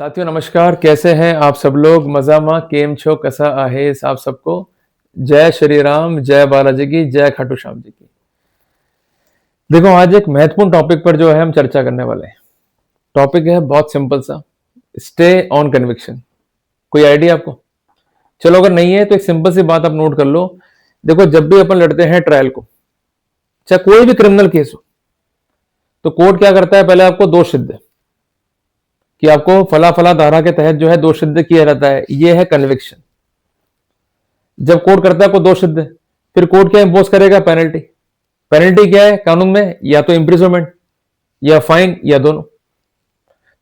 साथियों नमस्कार, कैसे हैं आप सब लोग? मजामा केम छो कसा आहेस आप सबको। जय श्री राम, जय बालाजी की, जय खाटू श्याम जी की। देखो, आज एक महत्वपूर्ण टॉपिक पर जो है हम चर्चा करने वाले हैं। टॉपिक है बहुत सिंपल सा, स्टे ऑन कन्विक्शन। कोई आइडिया आपको? चलो, अगर नहीं है तो एक सिंपल सी बात आप नोट कर लो। देखो, जब भी अपन लड़ते हैं ट्रायल को, चाहे कोई भी क्रिमिनल केस हो, तो कोर्ट क्या करता है? पहले आपको दोष सिद्ध, कि आपको फला फला धारा के तहत जो है दोष सिद्ध किया जाता है, यह है कन्विक्शन। जब कोर्ट करता है आपको दोष सिद्ध, फिर कोर्ट क्या इंपोज करेगा? पेनल्टी। पेनल्टी क्या है कानून में? या तो इम्प्रिजनमेंट या फाइन या दोनों।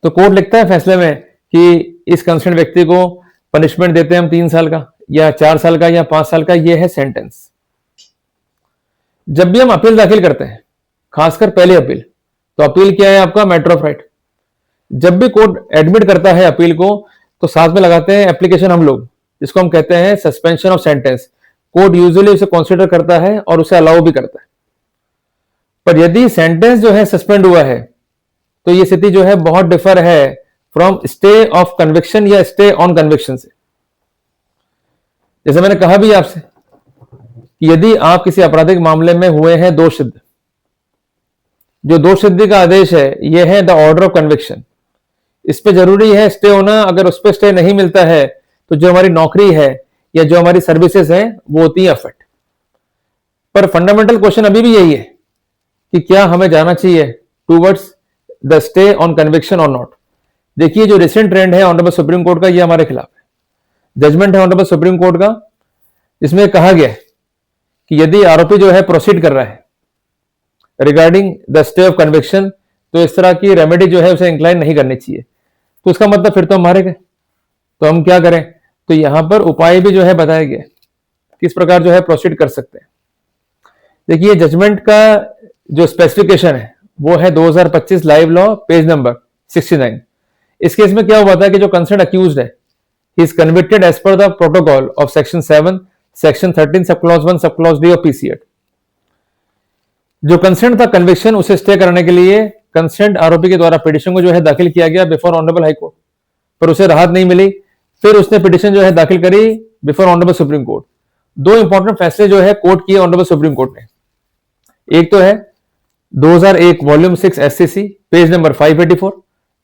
तो कोर्ट लिखता है फैसले में कि इस कंसर्न व्यक्ति को पनिशमेंट देते हैं हम 3 साल का या 4 साल का या 5 साल का, यह है सेंटेंस। जब भी हम अपील दाखिल करते हैं, खासकर पहली अपील, तो अपील क्या है आपका? Matter of right. जब भी कोर्ट एडमिट करता है अपील को, तो साथ में लगाते हैं एप्लीकेशन हम लोग, जिसको हम कहते हैं suspension of sentence. Court usually उसे कंसीडर करता है और उसे अलाउ भी करता है। पर यदि सेंटेंस जो है सस्पेंड हुआ है, तो ये स्थिति जो है बहुत डिफर है फ्रॉम स्टे ऑफ कन्विक्शन या स्टे ऑन कन्विक्शन से। जैसे मैंने कहा भी आपसे कि यदि आप किसी आपराधिक मामले में हुए हैं दोष सिद्ध, जो दोष सिद्धि का आदेश है यह है द ऑर्डर ऑफ कन्विक्शन। इस पे जरूरी है स्टे होना। अगर उस पर स्टे नहीं मिलता है तो जो हमारी नौकरी है या जो हमारी सर्विसेज हैं वो होती है अफेक्ट। पर फंडामेंटल क्वेश्चन अभी भी यही है कि क्या हमें जाना चाहिए towards the stay on conviction और नॉट। देखिए, जो रिसेंट ट्रेंड है ऑनरेबल सुप्रीम कोर्ट का, ये हमारे खिलाफ है। जजमेंट है ऑनरेबल सुप्रीम कोर्ट का, इसमें कहा गया है कि यदि आरोपी जो है प्रोसीड कर रहा है regarding the stay of conviction, तो इस तरह की रेमेडी जो है उसे इंक्लाइन नहीं करनी चाहिए। तो उसका मतलब फिर तो हम मारे गए, तो हम क्या करें? तो यहां पर उपाय भी जो है बताया गया, किस प्रकार जो है प्रोसीड कर सकते हैं। देखिए, जजमेंट का जो स्पेसिफिकेशन है वो है 2025 लाइव लॉ पेज नंबर 69। इस केस में क्या हुआ था कि जो कंसर्न अक्यूज्ड है, he is convicted as per the protocol of section 7 section 13 sub clause 1 sub clause D of PC act. जो कंसर्न था कन्विक्शन, उसे स्टे करने के लिए कंसर्न आरोपी के द्वारा पिटिशन को जो है दाखिल किया गया बिफोर ऑनरेबल हाई कोर्ट, पर उसे राहत नहीं मिली। फिर उसने पिटिशन जो है दाखिल करी before honourable supreme court. 2 important फैसले जो है कोर्ट किए ऑनरेबल सुप्रीम कोर्ट ने। एक तो है 2001 वॉल्यूम 6 एससीसी पेज नंबर 584,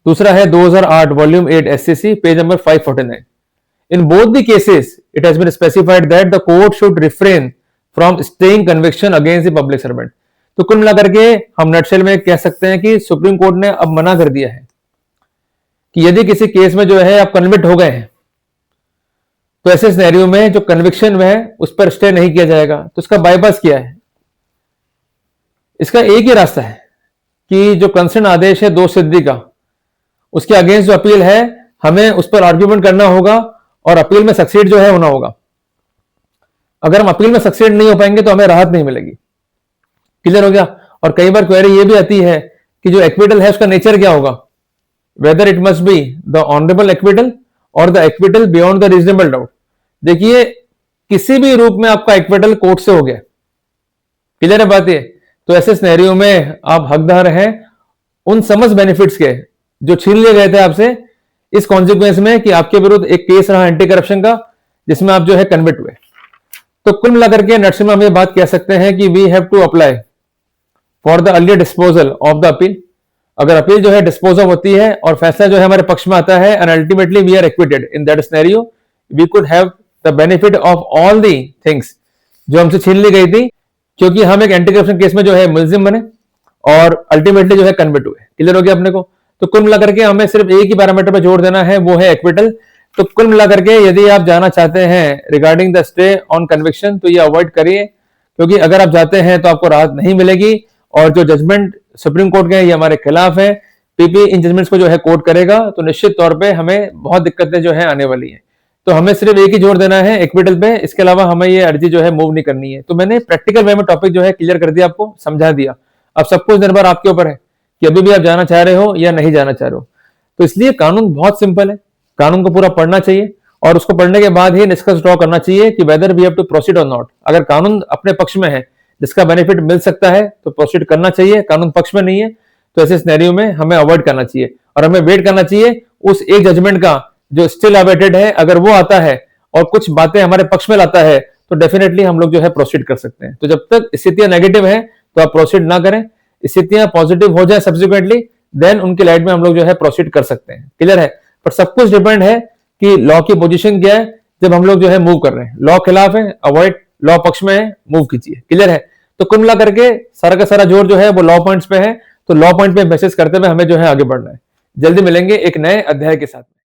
दूसरा है 2008 volume 8 SCC page number 549। In both the cases, it has been specified that the court should refrain from staying conviction against the public servant. तो कुल मिलाकर के हम नटशेल में कह सकते हैं कि सुप्रीम कोर्ट ने अब मना कर दिया है कि यदि किसी केस में जो है आप कन्विक्ट हो गए हैं, तो ऐसे सिनेरियो में जो कन्विक्शन है उस पर स्टे नहीं किया जाएगा। तो इसका बाईपास किया है। इसका एक ही रास्ता है कि जो कंसर्न आदेश है दोष सिद्धि का, उसके अगेंस्ट जो अपील है, हमें उस पर आर्ग्यूमेंट करना होगा और अपील में सक्सीड जो है होना होगा। अगर हम अपील में सक्सीड नहीं हो पाएंगे तो हमें राहत नहीं मिलेगी। क्लियर हो गया? और कई बार क्वेरी ये भी आती है कि जो एक्विटल है उसका नेचर क्या होगा, whether it must be the honourable acquittal और the acquittal beyond the reasonable doubt. देखिए, किसी भी रूप में आपका एक्विटल कोर्ट से हो गया, क्लियर है बात ये, तो ऐसे सिनेरियो में आप हकदार हैं उन समस्त बेनिफिट्स के जो छीन लिए गए थे आपसे इस कॉन्सिक्वेंस में कि आपके विरुद्ध एक केस रहा एंटी करप्शन का, जिसमें आप जो है कन्विक्ट हुए। तो कुल मिलाकर के नटशेल में हम ये बात कह सकते हैं कि we have to apply for the earlier disposal of the appeal. अगर अपील जो है डिस्पोजल होती है और फैसला जो है हमारे पक्ष में आता है, and ultimately we are acquitted, in that scenario we could have the benefit of all the things जो हमसे छीन ली गई थी, क्योंकि हम एक एंटी करप्शन केस में जो है मुलजिम बने और अल्टीमेटली जो है कन्विक्ट हुए। क्लियर हो गया अपने को? तो कुल मिलाकर के हमें सिर्फ एक ही पैरामीटर पर जोर देना है, वो है एक्विटल। तो कुल मिलाकर के यदि आप जाना चाहते हैं regarding the stay on conviction, तो ये अवॉइड करिए, क्योंकि अगर आप जाते हैं तो आपको राहत नहीं मिलेगी। और जो जजमेंट सुप्रीम कोर्ट के ये हमारे खिलाफ है, पीपी इन जजमेंट्स को जो है कोर्ट करेगा, तो निश्चित तौर पे हमें बहुत दिक्कतें जो है आने वाली हैं। तो हमें सिर्फ एक ही जोर देना है एक्विटल पे, इसके अलावा हमें ये अर्जी जो है मूव नहीं करनी है। तो मैंने प्रैक्टिकल वे में टॉपिक जो है क्लियर कर दिया, आपको समझा दिया। अब सब कुछ निर्भर आपके ऊपर है कि अभी भी आप जाना चाह रहे हो या नहीं जाना चाह रहे हो। तो इसलिए कानून बहुत सिंपल है, कानून को पूरा पढ़ना चाहिए और उसको पढ़ने के बाद ही निष्कर्ष ड्रॉ करना चाहिए कि whether we have to proceed और नॉट। अगर कानून अपने पक्ष में है, जिसका बेनिफिट मिल सकता है, तो प्रोसीड करना चाहिए। कानून पक्ष में नहीं है तो ऐसे सिनेरियो में हमें अवॉइड करना चाहिए और हमें वेट करना चाहिए उस एक जजमेंट का जो स्टिल अवेटेड है, अगर वो आता है और कुछ बातें हमारे पक्ष में लाता है, तो डेफिनेटली हम लोग जो है प्रोसीड कर सकते हैं। तो जब तक स्थितियां नेगेटिव है तो आप प्रोसीड ना करें, स्थितियां पॉजिटिव हो जाए सब्सिक्वेंटली, देन उनकी लाइट में हम लोग जो है प्रोसीड कर सकते हैं। क्लियर है? पर सब कुछ डिपेंड है कि लॉ की पोजीशन क्या है जब हम लोग जो है मूव कर रहे हैं। लॉ खिलाफ है, अवॉइड, लॉ पक्ष में है, मूव कीजिए। क्लियर है? तो कुल मिला करके सारा का सारा जोर जो है वो लॉ पॉइंट्स पे है, तो लॉ पॉइंट पे बेसिस करते हुए हमें जो है आगे बढ़ना है। जल्दी मिलेंगे एक नए अध्याय के साथ।